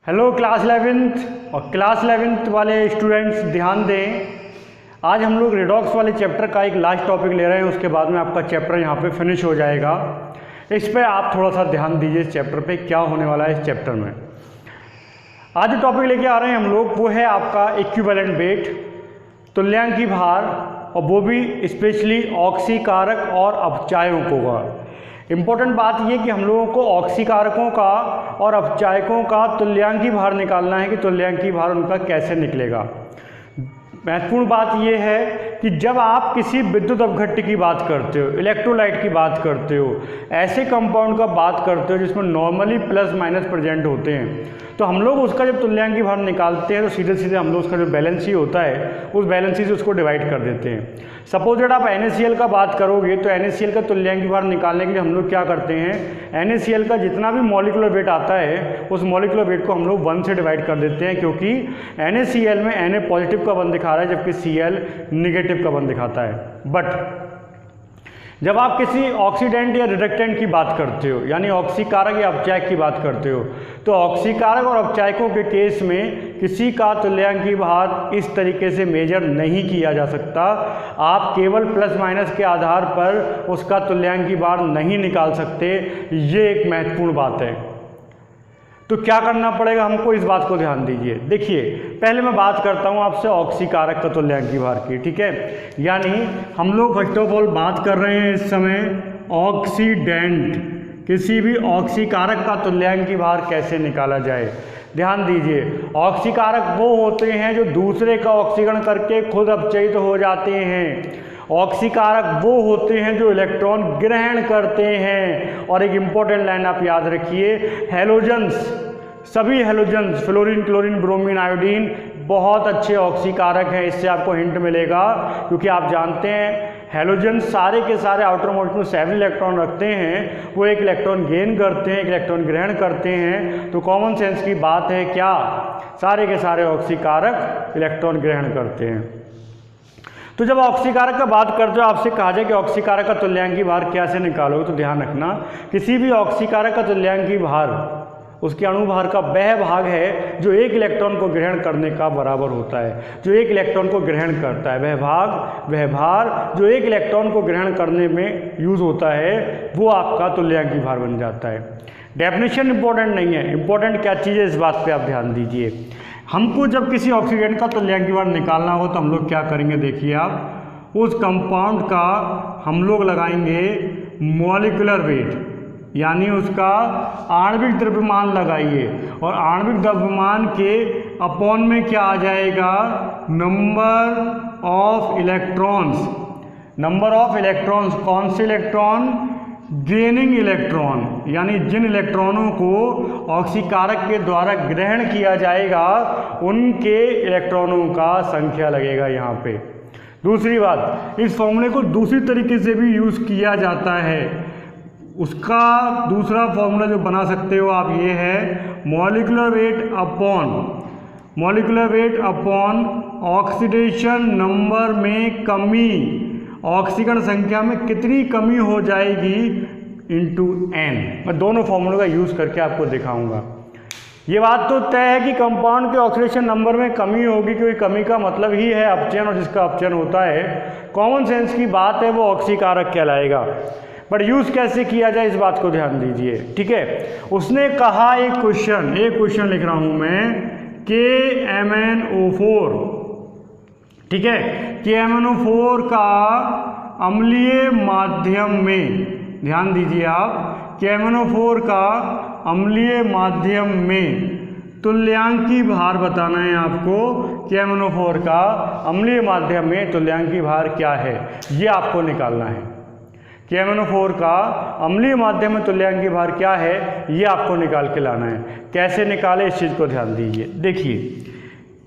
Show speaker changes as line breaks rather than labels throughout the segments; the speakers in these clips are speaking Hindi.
हेलो क्लास 11th और क्लास 11th वाले स्टूडेंट्स ध्यान दें। आज हम लोग रेडॉक्स वाले चैप्टर का एक लास्ट टॉपिक ले रहे हैं, उसके बाद में आपका चैप्टर यहाँ पे फिनिश हो जाएगा। इस पे आप थोड़ा सा ध्यान दीजिए, इस चैप्टर पे क्या होने वाला है इस चैप्टर में। आज जो टॉपिक लेके आ रहे हैं हम लोग वो है आपका इक्विवेलेंट वेट, तुल्यांकी भार, और वो भी स्पेशली ऑक्सी कारक और अपचायकों का। इम्पोर्टेंट बात ये कि हम लोगों को ऑक्सी कारकों का और अपचायकों का तुल्यांकी भार निकालना है कि तुल्यांकी भार उनका कैसे निकलेगा। महत्वपूर्ण बात यह है कि जब आप किसी विद्युत अपघट्य की बात करते हो, इलेक्ट्रोलाइट की बात करते हो, ऐसे कंपाउंड का बात करते हो जिसमें नॉर्मली प्लस माइनस प्रेजेंट होते हैं, तो हम लोग उसका जब तुल्यांकी भार निकालते हैं तो सीधे सीधे हम लोग उसका जो बैलेंसी होता है उस बैलेंसी से उसको डिवाइड कर देते हैं। सपोज आप NaCl का बात करोगे तो NaCl का तुल्यांकी भार निकालने के लिए हम लोग क्या करते हैं, NaCl का जितना भी मॉलिक्यूलर वेट आता है उस मॉलिक्यूलर वेट को हम लोग 1 से डिवाइड कर देते हैं, क्योंकि NaCl में Na पॉजिटिव का 1 दिखा रहा है जबकि Cl नेगेटिव का 1 दिखाता है। बट जब आप किसी ऑक्सीडेंट या रिडक्टेंट की बात करते हो, यानी ऑक्सीकारक या अपचायक की बात करते हो, तो ऑक्सीकारक और अपचायकों के केस में किसी का तुल्यांकी भार इस तरीके से मेजर नहीं किया जा सकता। आप केवल प्लस माइनस के आधार पर उसका तुल्यांकी भार नहीं निकाल सकते। ये एक महत्वपूर्ण बात है। तो क्या करना पड़ेगा हमको, इस बात को ध्यान दीजिए। देखिए, पहले मैं बात करता हूँ आपसे ऑक्सीकारक का तुल्यांकी भार की, ठीक है। यानी हम लोग फर्स्ट ऑफ ऑल बात कर रहे हैं इस समय ऑक्सीडेंट, किसी भी ऑक्सीकारक का तुल्यांकी भार कैसे निकाला जाए। ध्यान दीजिए, ऑक्सीकारक वो होते हैं जो दूसरे का ऑक्सीकरण करके खुद अपचयित हो जाते हैं। ऑक्सीकारक वो होते हैं जो इलेक्ट्रॉन ग्रहण करते हैं। और एक इम्पॉर्टेंट लाइन आप याद रखिए, हैलोजेंस, सभी halogens fluorine, chlorine, bromine, iodine बहुत अच्छे ऑक्सीकारक हैं। इससे आपको हिंट मिलेगा, क्योंकि आप जानते हैं हैलोजेंस सारे के सारे आउटर मोस्ट में 7 इलेक्ट्रॉन रखते हैं, वो 1 इलेक्ट्रॉन गेन करते हैं, 1 इलेक्ट्रॉन ग्रहण करते हैं। तो कॉमन सेंस की बात है क्या, सारे के सारे ऑक्सीकारक इलेक्ट्रॉन ग्रहण करते हैं। तो जब ऑक्सीकारक का बात करते हो, आपसे कहा जाए कि ऑक्सीकारक का तुल्यांकी भार कैसे निकालोगे, तो ध्यान रखना किसी भी ऑक्सीकारक का तुल्यांकी भार उसके अणुभार का वह भाग है जो 1 इलेक्ट्रॉन को ग्रहण करने का बराबर होता है। जो 1 इलेक्ट्रॉन को ग्रहण करता है, वह भार जो 1 इलेक्ट्रॉन को ग्रहण करने में यूज़ होता है, वो आपका तुल्यांकी भार बन जाता है। डेफिनेशन इंपॉर्टेंट नहीं है, इंपॉर्टेंट क्या चीज़ है इस बात पे आप ध्यान दीजिए। हमको जब किसी ऑक्सीडेंट का तुल्यांकी भार निकालना हो तो हम लोग क्या करेंगे, देखिए आप उस कंपाउंड का हम लोग लगाएंगे मॉलिक्यूलर वेट, यानी उसका आणविक द्रव्यमान लगाइए, और आणविक द्रव्यमान के अपॉन में क्या आ जाएगा, number of electrons. Number of electrons, कौन से इलेक्ट्रॉन, गेनिंग इलेक्ट्रॉन, यानी जिन इलेक्ट्रॉनों को ऑक्सीकारक के द्वारा ग्रहण किया जाएगा उनके इलेक्ट्रॉनों का संख्या लगेगा यहाँ पे। दूसरी बात, इस फॉर्मूले को दूसरी तरीके से भी यूज़ किया जाता है। उसका दूसरा फॉर्मूला जो बना सकते हो आप, ये है molecular weight upon oxidation number में कमी, ऑक्सीकरण संख्या में कितनी कमी हो जाएगी इंटू n। मैं दोनों फॉर्मूलों का यूज़ करके आपको दिखाऊंगा। ये बात तो तय है कि कंपाउंड के ऑक्सीडेशन नंबर में कमी होगी, क्योंकि कमी का मतलब ही है अपचयन, और जिसका अपचयन होता है, कॉमन सेंस की बात है, वो ऑक्सीकारक कहलाएगा। बट यूज़ कैसे किया जाए इस बात को ध्यान दीजिए, ठीक है। उसने कहा एक क्वेश्चन लिख रहा हूँ मैं, KMnO4, ठीक है, KMnO4 का अम्लीय माध्यम में, ध्यान दीजिए आप, KMnO4 का अम्लीय माध्यम में तुल्यांकी भार बताना है आपको। KMnO4 का अम्लीय माध्यम में तुल्यांकी भार क्या है, ये आपको निकालना है। KMnO4 का अम्लीय माध्यम में तुल्यांकी भार क्या है, ये आपको निकाल के लाना है। कैसे निकाले इस चीज़ को ध्यान दीजिए। देखिए,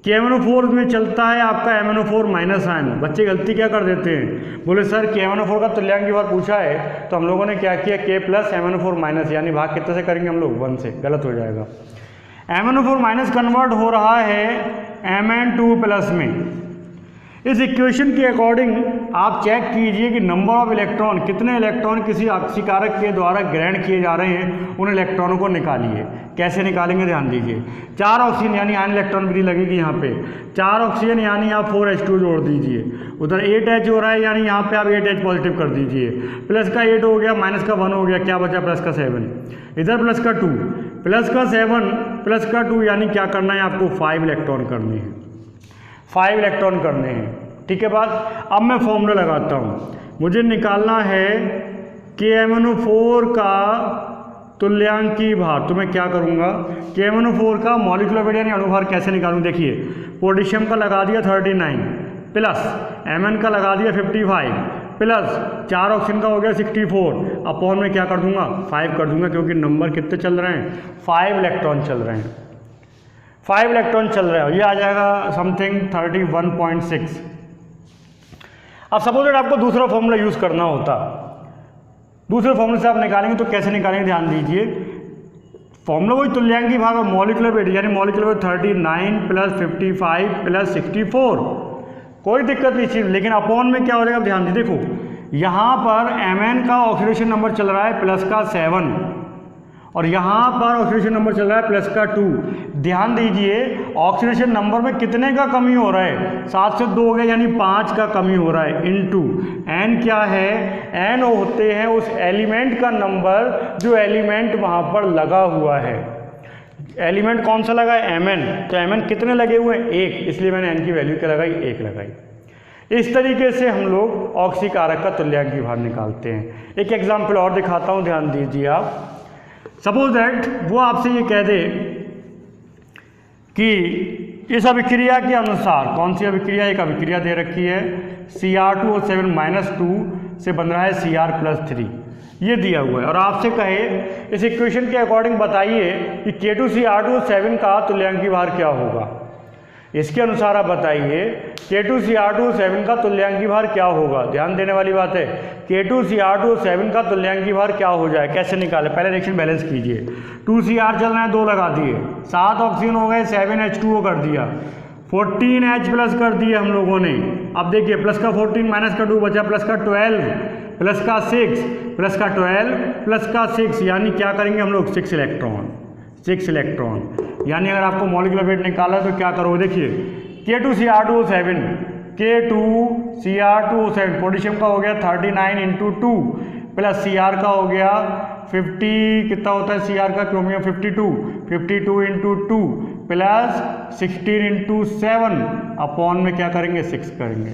KMnO4 में चलता है आपका MnO4 माइनस आयन। बच्चे गलती क्या कर देते हैं, बोले सर KMnO4 का तुल्यांकी भार पूछा है तो हम लोगों ने क्या किया, K प्लस MnO4 माइनस, यानी भाग कितने से करेंगे हम लोग, 1 से। गलत हो जाएगा। MnO4 माइनस कन्वर्ट हो रहा है Mn2 प्लस में। इस इक्वेशन के अकॉर्डिंग आप चेक कीजिए कि नंबर ऑफ इलेक्ट्रॉन, कितने इलेक्ट्रॉन किसी ऑक्सीकारक के द्वारा ग्रहण किए जा रहे हैं, उन इलेक्ट्रॉनों को निकालिए। कैसे निकालेंगे ध्यान दीजिए। 4 ऑक्सीजन यानी आयन इलेक्ट्रॉन विधि लगेगी यहाँ पे। 4 ऑक्सीजन यानी आप 4H2 जोड़ दीजिए। उधर 8H हो रहा है यानी यहाँ पे आप 8H पॉजिटिव कर दीजिए। प्लस का 8 हो गया, माइनस का 1 हो गया, क्या बचा प्लस का 7। इधर प्लस का 2, प्लस का 7 प्लस का 2 यानी क्या करना है आपको 5 इलेक्ट्रॉन करने हैं, 5 इलेक्ट्रॉन करने हैं। ठीक है बात। अब मैं फॉर्मूला लगाता हूँ। मुझे निकालना है KMnO4 का तुल्यांकी भार। तो मैं क्या करूँगा, KMnO4 का मॉलिक्यूलर वेट यानी अणुभार कैसे निकालूँ। देखिए पोटेशियम का लगा दिया 39 प्लस Mn का लगा दिया 55 प्लस 4 ऑक्सीजन का हो गया 64 अपॉन में क्या कर दूंगा 5 कर दूंगा, क्योंकि नंबर कितने चल रहे हैं 5 इलेक्ट्रॉन चल रहे हैं, 5 इलेक्ट्रॉन चल रहे हैं। ये आ जाएगा समथिंग 31.6। अब सपोज दैट आपको दूसरा फॉर्मूला यूज़ करना होता, दूसरे फॉर्मूले से आप निकालेंगे तो कैसे निकालेंगे ध्यान दीजिए। फॉर्मूला वही तुल्यांकी भाग और मॉलिक्यूलर वेट यानी मॉलिक्यूलर वेट 39 प्लस 55 प्लस 64, कोई दिक्कत नहीं चीज़। लेकिन अपॉन में क्या हो जाएगा ध्यान दीजिए। देखो यहाँ पर Mn का ऑक्सीडेशन नंबर चल रहा है प्लस का 7 और यहाँ पर ऑक्सीडेशन नंबर चल रहा है प्लस का 2। ध्यान दीजिए ऑक्सीडेशन नंबर में कितने का कमी हो रहा है, 7 से 2 हो गया यानी 5 का कमी हो रहा है। इनटू n क्या है, n होते हैं उस एलिमेंट का नंबर जो एलिमेंट वहाँ पर लगा हुआ है। एलिमेंट कौन सा लगा है Mn, तो Mn कितने लगे हुए हैं 1, इसलिए मैंने n की वैल्यू क्या लगाई 1 लगाई। इस तरीके से हम लोग ऑक्सीकारक का तुल्यांकी भार निकालते हैं। एक एग्जाम्पल और दिखाता हूँ, ध्यान दीजिए आप। सपोज दैट वो आपसे ये कह दे कि इस अभिक्रिया के अनुसार, कौन सी अभिक्रिया, एक अभिक्रिया दे रखी है Cr2O7-2 से बन रहा है Cr+3, ये दिया हुआ है। और आपसे कहे इस इक्वेशन के अकॉर्डिंग बताइए कि K2Cr2O7 का तुल्यांकी भार क्या होगा। इसके अनुसार आप बताइए K2Cr2O7 का तुल्यांकी भार क्या होगा। ध्यान देने वाली बात है, K2Cr2O7 का तुल्यांकी भार क्या हो जाए, कैसे निकाले। पहले रिएक्शन बैलेंस कीजिए। 2Cr चल रहा है, 2 लगा दिए, 7 ऑक्सीजन हो गए, 7H2O कर दिया, 14H प्लस कर दिए हम लोगों ने। अब देखिए प्लस का 14 माइनस का 2 बचा प्लस का 12 प्लस का 6 प्लस का 12 प्लस का 6 यानी क्या करेंगे हम लोग 6 इलेक्ट्रॉन, 6 इलेक्ट्रॉन। यानी अगर आपको मॉलिक्यूलर वेट निकाला है तो क्या करोगे, देखिए K2Cr2O7, K2Cr2O7 पोटेशियम का हो गया 39 इंटू 2 प्लस Cr का हो गया 50, कितना होता है Cr का, chromium 52 into 2 plus 16 into 7 upon में क्या करेंगे 6 करेंगे।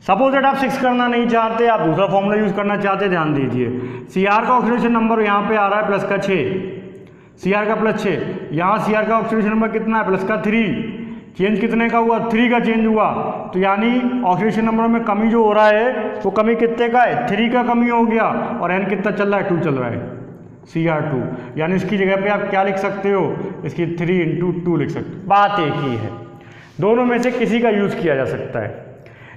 सपोज दैट आप 6 करना नहीं चाहते, आप दूसरा फॉर्मूला यूज़ करना चाहते, ध्यान दीजिए। Cr का ऑक्सीडेशन नंबर यहाँ पे आ रहा है प्लस का 6, Cr का प्लस 6, यहाँ Cr का ऑक्सीडेशन नंबर कितना है प्लस का 3, चेंज कितने का हुआ 3 का चेंज हुआ, तो यानी ऑक्सीडेशन नंबर में कमी जो हो रहा है वो कमी कितने का है 3 का कमी हो गया। और n कितना चल रहा है 2 चल रहा है Cr2, यानी इसकी जगह पे आप क्या लिख सकते हो, इसकी 3 इंटू 2 लिख सकते हो। बात एक ही है, दोनों में से किसी का यूज़ किया जा सकता है।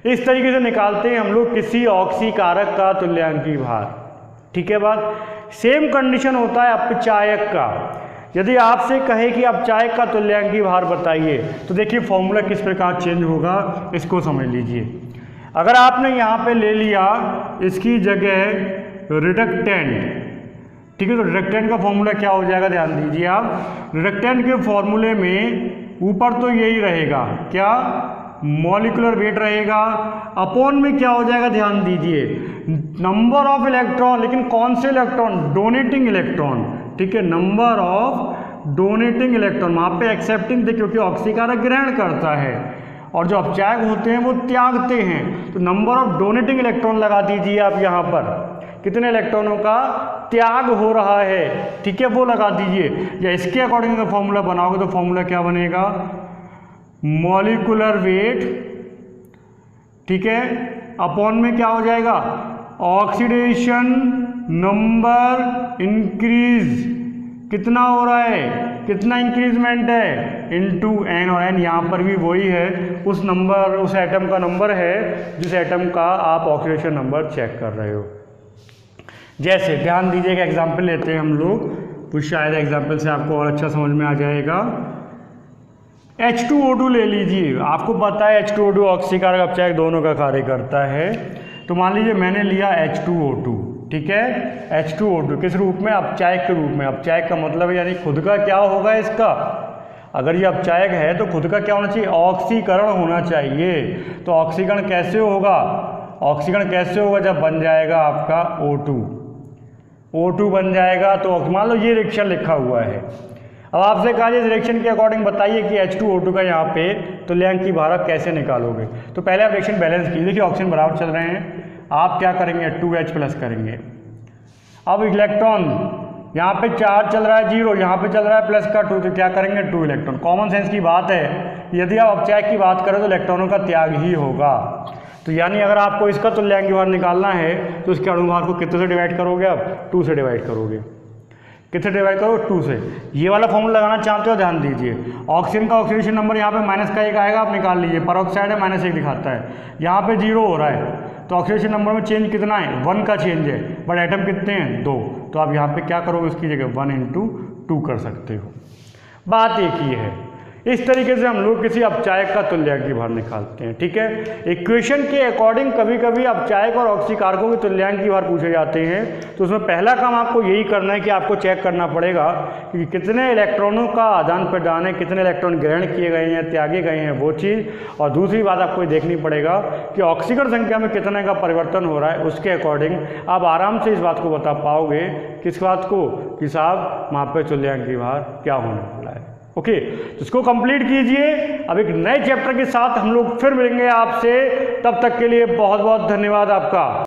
इस तरीके से निकालते हैं हम लोग किसी ऑक्सीकारक का तुल्यांकी भार। ठीक है बात। सेम कंडीशन होता है अपचायक का। यदि आपसे कहे कि अपचायक का तुल्यांकी भार बताइए तो देखिए फॉर्मूला किस प्रकार चेंज होगा, इसको समझ लीजिए। अगर आपने यहाँ पे ले लिया इसकी जगह रिडक्टेंट, ठीक है, तो रिडक्टेंट का फॉर्मूला क्या हो जाएगा, ध्यान दीजिए आप। रिडक्टेंट के फॉर्मूले में ऊपर तो यही रहेगा, क्या मॉलिक्यूलर वेट रहेगा, अपॉन में क्या हो जाएगा, ध्यान दीजिए नंबर ऑफ इलेक्ट्रॉन, लेकिन कौन से इलेक्ट्रॉन, डोनेटिंग इलेक्ट्रॉन। ठीक है, नंबर ऑफ डोनेटिंग इलेक्ट्रॉन, वहाँ पे एक्सेप्टिंग थे क्योंकि ऑक्सीकारक ग्रहण करता है और जो अपचायक होते हैं वो त्यागते हैं। तो नंबर ऑफ डोनेटिंग इलेक्ट्रॉन लगा दीजिए आप यहाँ पर, कितने इलेक्ट्रॉनों का त्याग हो रहा है, ठीक है, वो लगा दीजिए। या इसके अकॉर्डिंग अगर फॉर्मूला बनाओगे तो फॉर्मूला क्या बनेगा, मॉलिक्यूलर वेट, ठीक है, अपॉन में क्या हो जाएगा ऑक्सीडेशन नंबर इंक्रीज, कितना हो रहा है, कितना इंक्रीजमेंट है, इनटू n, और n यहाँ पर भी वही है उस नंबर, उस एटम का नंबर है जिस एटम का आप ऑक्सीडेशन नंबर चेक कर रहे हो। जैसे ध्यान दीजिए एक एग्जांपल लेते हैं हम लोग, तो शायद एग्जांपल से आपको और अच्छा समझ में आ जाएगा। H2O2 ले लीजिए, आपको पता है H2O2 ऑक्सीकारक अपचायक दोनों का कार्य करता है। तो मान लीजिए मैंने लिया H2O2, ठीक है, H2O2 किस रूप में? अपचायक के रूप में। अपचायक का मतलब है यानी खुद का क्या होगा इसका, अगर ये अपचायक है तो खुद का क्या होना चाहिए? ऑक्सीकरण होना चाहिए। तो ऑक्सीकरण कैसे होगा? ऑक्सीकरण कैसे होगा? जब बन जाएगा आपका O2 बन जाएगा। तो मान लो ये रिएक्शन लिखा हुआ है। अब आपसे कहा जाए इस रिएक्शन के अकॉर्डिंग बताइए कि H2O2 का यहाँ पे तुल्यांक की भार आप कैसे निकालोगे। तो पहले आप रिएक्शन बैलेंस कीजिए। देखिए ऑक्सीजन बराबर चल रहे हैं, आप क्या करेंगे? 2H प्लस करेंगे। अब इलेक्ट्रॉन यहाँ पे 4 चल रहा है 0, यहाँ पे चल रहा है प्लस का 2, तो क्या करेंगे? 2 इलेक्ट्रॉन। कॉमन सेंस की बात है, यदि आप अपचायक की बात करें तो इलेक्ट्रॉनों का त्याग ही होगा। तो यानी अगर आपको इसका तुल्यांक भार निकालना है तो इसके अणुभार को कितने से डिवाइड करोगे? आप 2 से डिवाइड करोगे। कितने डिवाइड करो? 2 से। ये वाला फॉर्मूला लगाना चाहते हो, ध्यान दीजिए। ऑक्सीजन का ऑक्सीडेशन नंबर यहाँ पे -1 आएगा, आप निकाल लीजिए। परऑक्साइड है -1 दिखाता है, यहाँ पे 0 हो रहा है, तो ऑक्सीडेशन नंबर में चेंज कितना है? 1 का चेंज है, बट एटम कितने हैं? 2। तो आप यहाँ पे क्या करोगे? उसकी जगह 1 × 2 कर सकते हो। बात एक ही है। इस तरीके से हम लोग किसी अपचायक का तुल्यांक की भार निकालते हैं, ठीक है। इक्वेशन के अकॉर्डिंग कभी कभी अपचायक और ऑक्सीकारकों के तुल्यांक की भार पूछे जाते हैं। तो उसमें पहला काम आपको यही करना है कि आपको चेक करना पड़ेगा कि कितने इलेक्ट्रॉनों का आदान प्रदान है, कितने इलेक्ट्रॉन ग्रहण किए गए हैं, त्यागे गए हैं, वो चीज़। और दूसरी बात आपको ये देखनी पड़ेगा कि ऑक्सीकरण संख्या में कितने का परिवर्तन हो रहा है। उसके अकॉर्डिंग आप आराम से इस बात को बता पाओगे, किस बात को, कि साहब वहाँ पे तुल्यांक की भार क्या होने वाला है। ओके, तो इसको कंप्लीट कीजिए। अब एक नए चैप्टर के साथ हम लोग फिर मिलेंगे आपसे, तब तक के लिए बहुत बहुत धन्यवाद आपका।